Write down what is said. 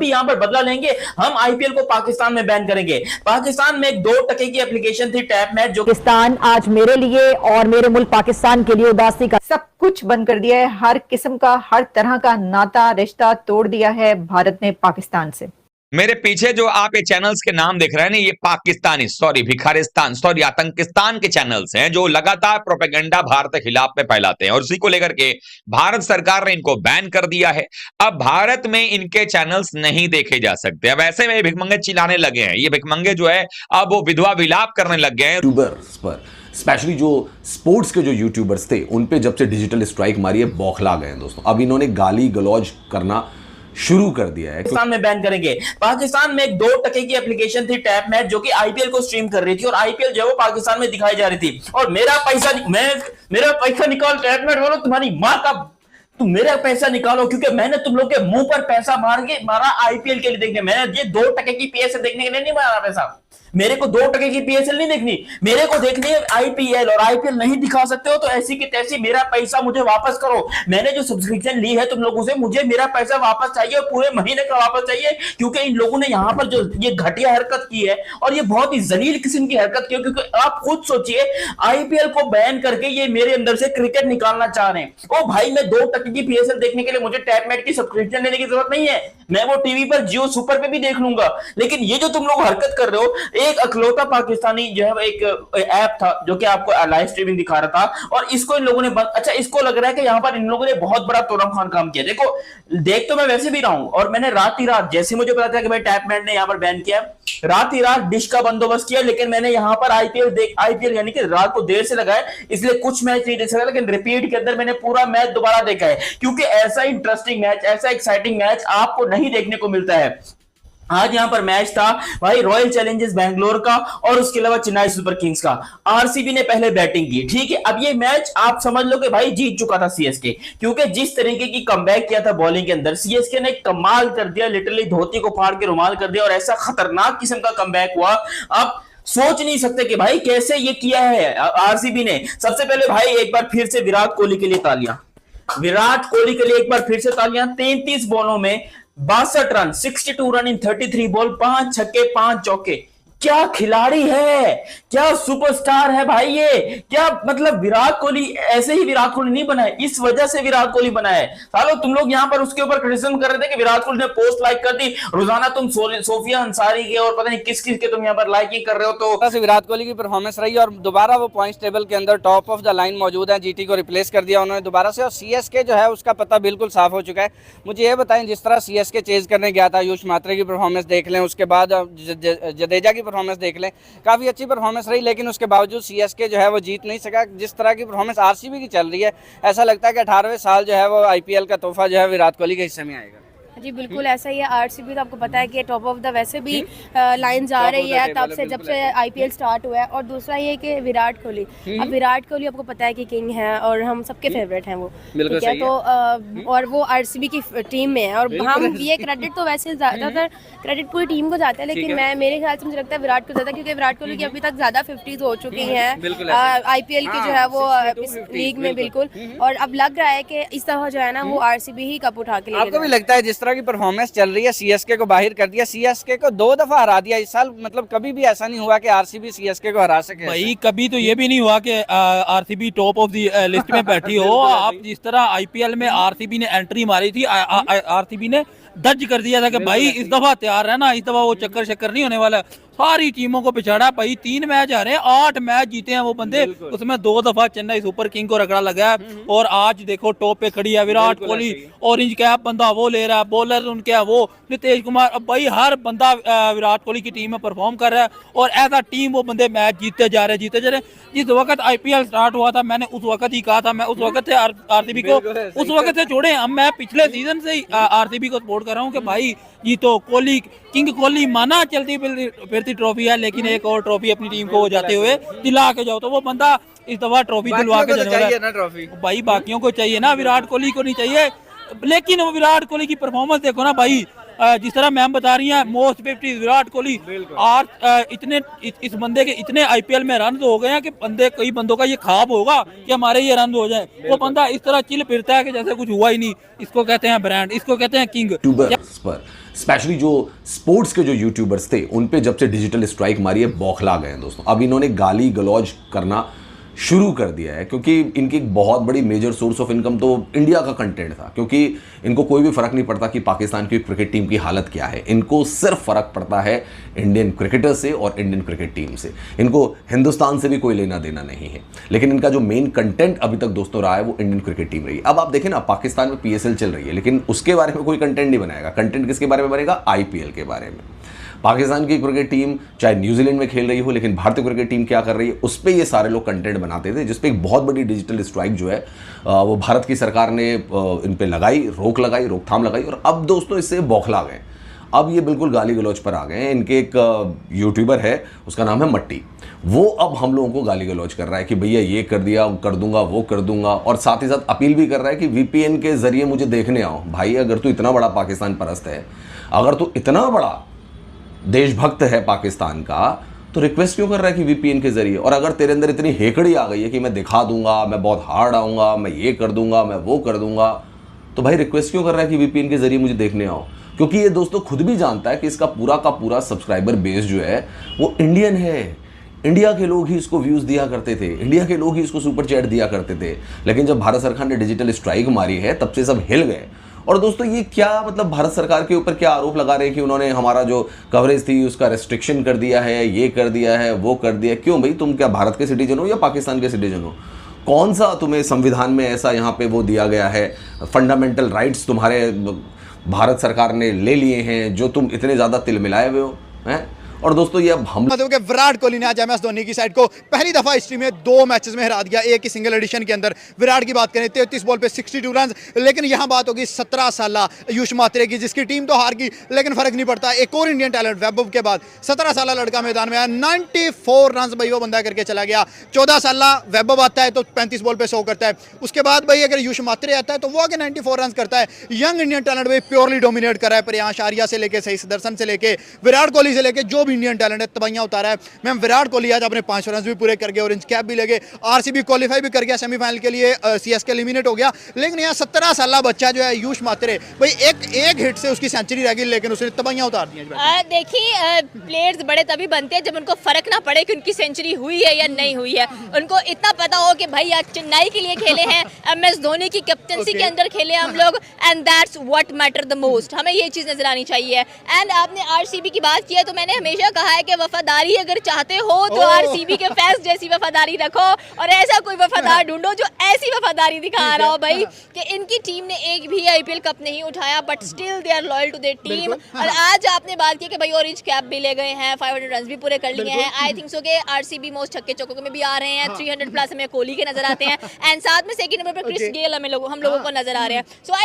भी यहाँ पर बदला लेंगे, हम आईपीएल को पाकिस्तान में बैन करेंगे। पाकिस्तान में एक 2% की एप्लीकेशन थी टैप मैच, जो पाकिस्तान आज मेरे लिए और मेरे मुल्क पाकिस्तान के लिए उदासी का सब कुछ बंद कर दिया है। हर किस्म का, हर तरह का नाता रिश्ता तोड़ दिया है भारत ने पाकिस्तान से। मेरे पीछे जो आप ये चैनल्स के नाम देख रहे हैं ना, ये पाकिस्तानी भिखारिस्तान आतंकिस्तान के चैनल्स हैं जो लगातार प्रोपेगेंडा भारत के खिलाफ में फैलाते हैं, और उसी को लेकर के भारत सरकार ने इनको बैन कर दिया है। अब भारत में इनके चैनल्स नहीं देखे जा सकते। अब ऐसे में भिखमंगे चिल्लाने लगे हैं, ये भिखमंगे जो है अब वो विधवा विलाप करने लग गए हैं यूट्यूबर्स पर, स्पेशली जो स्पोर्ट्स के जो यूट्यूबर्स थे उन पे जब से डिजिटल स्ट्राइक मारी है बौखला गए हैं दोस्तों। अब इन्होंने गाली गलौज करना शुरू कर दिया है। पाकिस्तान में बैन करेंगे। पाकिस्तान में एक 2% की एप्लीकेशन थी टैप मैच, जो कि आईपीएल को स्ट्रीम कर रही थी, और आईपीएल जो है वो पाकिस्तान में दिखाई जा रही थी। और मेरा पैसा निकाल, टैप मैच बोलो तुम्हारी माँ का, तुम मेरा पैसा निकालो, क्योंकि मैंने तुम लोग के मुंह पर पैसा मारा आईपीएल के लिए देखने। मैंने ये 2% की पीएसएल देखने के लिए नहीं मारा पैसा। मेरे को 2% की पीएसएल नहीं देखनी, मेरे को देखनी है आईपीएल। और आईपीएल नहीं दिखा सकते हो तो ऐसी की तैसी मेरा पैसा मुझे वापस करो। मैंने जो सब्सक्रिप्शन ली है तुम लोगों से, मुझे मेरा पैसा वापस चाहिए, पूरे महीने का वापस चाहिए। क्योंकि इन लोगों ने यहाँ पर जो ये घटिया हरकत की है, और ये बहुत ही जलील किस्म की हरकत की है, क्योंकि आप खुद सोचिए आईपीएल को बैन करके ये मेरे अंदर से क्रिकेट निकालना चाह रहे हैं। ओ भाई, मैं 2% की पीएसएल देखने के लिए मुझे टैप मैट की सब्सक्रिप्शन लेने की जरूरत नहीं है, मैं वो टीवी पर जियो सुपर पे भी देख लूंगा। लेकिन ये जो तुम लोग हरकत कर रहे हो, एक अकलौता पाकिस्तानी जो है एक ऐप था जो कि आपको लाइव स्ट्रीमिंग दिखा रहा था, और इसको इन लोगों ने अच्छा, इसको लग रहा है कि यहाँ पर इन लोगों ने बहुत बड़ा तोड़म खान काम किया। देखो, देख तो मैं वैसे भी रहा हूं, और मैंने रात ही रात, जैसे मुझे पता था कि भाई टैप मैट ने यहाँ पर बैन किया, रात ही रात डिश का बंदोबस्त किया। लेकिन मैंने यहाँ पर आईपीएल यानी कि रात को देर से लगाया, इसलिए कुछ मैच नहीं देख सका, लेकिन रिपीट के अंदर मैंने पूरा मैच दोबारा देखा है, क्योंकि ऐसा इंटरेस्टिंग मैच, ऐसा एक्साइटिंग मैच आपको नहीं देखने को मिलता है। आज यहां पर मैच था भाई रॉयल चैलेंजर्स बैंगलोर का, और उसके अलावा चेन्नई सुपर किंग्स का। आरसीबी ने पहले बैटिंग की, ठीक है। अब ये मैच आप समझ लो कि भाई जीत चुका था सीएसके, क्योंकि जिस तरीके की कमबैक किया था बॉलिंग के अंदर, सीएसके ने कमाल कर दिया, लिटरली धोती को फाड़ के रुमाल कर दिया, और ऐसा खतरनाक किस्म का कमबैक हुआ। अब सोच नहीं सकते कि भाई कैसे ये किया है आरसीबी ने। सबसे पहले भाई एक बार फिर से विराट कोहली के लिए तालियां, विराट कोहली के लिए एक बार फिर से तालियां। 33 बॉलों में 62 रन, 62 रन इन 33 बॉल, 5 छक्के 5 चौके। क्या खिलाड़ी है, क्या सुपरस्टार है भाई ये। क्या मतलब, विराट कोहली ऐसे ही विराट कोहली नहीं बना है, इस वजह से विराट कोहली बना है। सालो तुम लोग यहाँ पर उसके ऊपर क्रिटिसिज्म कर रहे थे कि विराट कोहली ने पोस्ट लाइक कर दी, रोजाना तुम सोफिया अंसारी के और पता नहीं किस किस के तुम यहाँ पर लाइकिंग कर रहे हो। तो विराट कोहली की परफॉर्मेंस रही, और दोबारा वो पॉइंट्स टेबल के अंदर टॉप ऑफ द लाइन मौजूद है। जीटी को रिप्लेस कर दिया उन्होंने दोबारा से, और सीएसके जो है उसका पता बिल्कुल साफ हो चुका है। मुझे ये बताएं, जिस तरह सीएसके चेज करने गया था, आयुष मात्रे की परफॉर्मेंस देख लें, उसके बाद जडेजा की परफॉर्मेंस देख लें, काफ़ी अच्छी परफॉर्मेंस रही, लेकिन उसके बावजूद सीएसके जो है वो जीत नहीं सका। जिस तरह की परफॉर्मेंस आरसीबी की चल रही है, ऐसा लगता है कि 18वें साल जो है वो आईपीएल का तोहफा जो है विराट कोहली के हिस्से में आएगा। जी बिल्कुल ऐसा ही है। आरसीबी तो आपको पता है कि टॉप ऑफ द वैसे भी लाइन जा रही है तब से, जब से आईपीएल स्टार्ट हुआ है। और दूसरा ये कि विराट कोहली, अब विराट कोहली आपको पता है कि किंग है, और हम सबके फेवरेट हैं वो, ठीक है। तो और वो आरसीबी की टीम में है, और हम ये क्रेडिट तो वैसे ज़्यादातर क्रेडिट पूरी टीम को जाता है, लेकिन मेरे ख्याल से मुझे लगता है विराट को ज़्यादा, क्योंकि विराट कोहली की अभी तक ज़्यादा 50s हो चुकी हैं आईपीएल की जो है वो इस लीग में, बिल्कुल। और अब लग रहा है कि इस तरह जो है ना वो आरसीबी ही कप उठा के, आपको भी लगता है जिस तरह की परफॉर्मेंस चल रही है, सीएसके को बाहर कर दिया, सीएसके को 2 दफा हरा दिया इस साल। मतलब कभी भी ऐसा नहीं हुआ कि आरसीबी सीएसके को हरा सके भाई, कभी तो ये भी नहीं हुआ कि RCB top of the list में बैठी हो। आप जिस तरह आईपीएल में आरसीबी ने एंट्री मारी थी, आरसीबी ने दर्ज कर दिया था कि भाई इस दफा तैयार है ना, इस दफा वो चक्कर नहीं होने वाला। सारी टीमों को पिछाड़ा भाई, 3 मैच हारे, 8 मैच जीते हैं वो बंदे, उसमें 2 दफा चेन्नई सुपर किंग को रगड़ा लगा है। और आज देखो टॉप पे खड़ी है विराट कोहली, ऑरेंज कैप बंदा वो ले रहा है, बॉलर उनके वो नीतीश कुमार। अब भाई हर बंदा विराट कोहली की टीम में परफॉर्म कर रहा है, और एज अ टीम वो बंदे मैच जीतते जा रहे। जिस वक्त आईपीएल स्टार्ट हुआ था, मैंने उस वक्त ही कहा था, मैं उस वक्त से आरसीबी को उस वक्त से छोड़े, अब मैं पिछले सीजन से ही आरसीबी को सपोर्ट कर रहा हूँ कि भाई ये तो कोहली, किंग कोहली माना चलती फिरती ट्रॉफी है, लेकिन एक और ट्रॉफी अपनी टीम को जाते हुए दिला के जाओ। तो वो बंदा इस दफा ट्रॉफी दिलवा के जाने वाला है भाई, बाकियों को चाहिए ना, विराट कोहली को नहीं चाहिए। लेकिन वो विराट कोहली की परफॉर्मेंस देखो ना भाई, जिस तरह मैम बता रही हैं, मोस्ट 50 विराट कोहली। और इतने इस बंदे के इतने आईपीएल में रन हो गए हैं कि कई बंदों का ये ख्वाब होगा कि हमारे ये रन हो जाए। वो बंदा इस तरह चिल फिरता है कि जैसे कुछ हुआ ही नहीं। इसको कहते हैं ब्रांड, इसको कहते हैं किंग। यूट्यूबर्स पर, स्पेशली जो स्पोर्ट्स के जो यूट्यूबर्स थे उन पे जब से डिजिटल स्ट्राइक मारी है बौखला गए हैं दोस्तों। अब इन्होंने गाली गलौज करना शुरू कर दिया है क्योंकि इनकी एक बहुत बड़ी मेजर सोर्स ऑफ इनकम तो इंडिया का कंटेंट था, क्योंकि इनको कोई भी फर्क नहीं पड़ता कि पाकिस्तान की क्रिकेट टीम की हालत क्या है। इनको सिर्फ फर्क पड़ता है इंडियन क्रिकेटर से और इंडियन क्रिकेट टीम से। इनको हिंदुस्तान से भी कोई लेना देना नहीं है, लेकिन इनका जो मेन कंटेंट अभी तक दोस्तों रहा है वो इंडियन क्रिकेट टीम रही है। अब आप देखें ना, पाकिस्तान में PSL चल रही है लेकिन उसके बारे में कोई कंटेंट नहीं बनाएगा। कंटेंट किसके बारे में बनेगा? IPL के बारे में। पाकिस्तान की क्रिकेट टीम चाहे न्यूजीलैंड में खेल रही हो, लेकिन भारतीय क्रिकेट टीम क्या कर रही है उस पर ये सारे लोग कंटेंट बनाते थे, जिसपे एक बहुत बड़ी डिजिटल स्ट्राइक जो है वो भारत की सरकार ने इन पे लगाई, रोकथाम लगाई और अब दोस्तों इससे बौखला गए। अब ये बिल्कुल गाली गलौज पर आ गए हैं। इनके एक यूट्यूबर है, उसका नाम है मट्टी, वो अब हम लोगों को गाली गलौज कर रहा है कि भैया ये कर दिया, कर दूंगा, वो कर दूंगा, और साथ ही साथ अपील भी कर रहा है कि VPN के जरिए मुझे देखने आओ। भाई अगर तू इतना बड़ा पाकिस्तान परस्त है, अगर तू इतना बड़ा देशभक्त है पाकिस्तान का, तो रिक्वेस्ट क्यों कर रहा है कि VPN के जरिए? और अगर तेरे अंदर इतनी हेकड़ी आ गई है कि मैं दिखा दूंगा, मैं बहुत हार्ड आऊंगा, मैं ये कर दूंगा, मैं वो कर दूंगा, तो भाई रिक्वेस्ट क्यों कर रहा है कि VPN के जरिए मुझे देखने आओ? क्योंकि ये दोस्तों खुद भी जानता है कि इसका पूरा का पूरा सब्सक्राइबर बेस जो है वो इंडियन है। इंडिया के लोग ही इसको व्यूज़ दिया करते थे, इंडिया के लोग ही इसको सुपर चैट दिया करते थे। लेकिन जब भारत सरकार ने डिजिटल स्ट्राइक मारी है तब से सब हिल गए। और दोस्तों ये क्या मतलब भारत सरकार के ऊपर क्या आरोप लगा रहे हैं कि उन्होंने हमारा जो कवरेज थी उसका रेस्ट्रिक्शन कर दिया है, ये कर दिया है, वो कर दिया। क्यों भाई, तुम क्या भारत के सिटीजन हो या पाकिस्तान के सिटीजन हो? कौन सा तुम्हें संविधान में ऐसा यहाँ पे वो दिया गया है, फंडामेंटल राइट्स तुम्हारे भारत सरकार ने ले लिए हैं जो तुम इतने ज़्यादा तिलमिलाए हुए हो हैं? और दोस्तों ये अब हम मतलब कि विराट कोहली ने आज MS धोनी की साइड को पहली दफा हिस्ट्री में 2 मैचेस में हरा दिया, एक ही सिंगल एडिशन के अंदर। विराट की बात करें 33 बॉल पे 62 रन, लेकिन यहाँ बात होगी 17 साल आयुष मात्रे की, जिसकी टीम तो हार गई लेकिन फर्क नहीं पड़ता। एक और इंडियन टैलेंट वैभव के बाद 17 साल लड़का मैदान में आया, 94 रन भाई वो बंदा करके चला गया। 14 साल वैभव आता है तो 35 बॉल पे 100 करता है। उसके बाद भाई अगर आयुष मात्रे आता है तो वो आगे 94 रन करता है। यंग इंडियन टैलेंट भाई प्योरली डोमिनेट कर रहा है। प्रियांश आर्या से लेके सही सुदर्शन से लेके विराट कोहली से लेके जो भी इंडियन टैलेंट है तबाहियां उतारा है। मैम विराट कोहली आज अपने 5 रन भी पूरे कर गए, ऑरेंज कैप भी लगे, RCB क्वालिफाई भी कर गया सेमीफाइनल के लिए, CSK एलिमिनेट हो गया। लेकिन यहाँ 17 साल बच्चा जो है आयुष मात्रे भाई एक हिट से उसकी सेंचुरी रह गई, लेकिन उसने तबाहियां उतार दी। देखिए प्लेयर्स बड़े तभी बनते हैं जब उनको फर्क ना पड़े कि उनकी सेंचुरी हुई है या नहीं हुई है। उनको इतना पता हो कि भाई आज चेन्नई के लिए खेले हैं, MS धोनी की कैप्टनसी के अंदर खेले हम लोग, and that's what matter the most. हमें ये चीज़ नजर आनी चाहिए। एंड आपने RCB की बात की है तो मैंने हमेशा कहा है कि वफादारी अगर चाहते हो तो RCB के फैंस जैसी वफादारी रखो और ऐसा कोई वफादार ढूंढो जो ऐसी वफादारी दिखा रहा हो भाई कि इनकी टीम ने एक भी IPL कप नहीं उठाया but still they are loyal to their team. और आज आपने बात की कि भाई ऑरेंज कैप भी ले गए हैं, 500 रन भी पूरे कर लिए हैं। आई थिंक सो के RCB मोस्ट छक्के चौकों में भी आ रहे हैं, 300 प्लस हमें कोहली के नजर आते हैं, एंड साथ में सेकंड नंबर पर क्रिस गेल हम लोगों को नजर आ रहे हैं। सो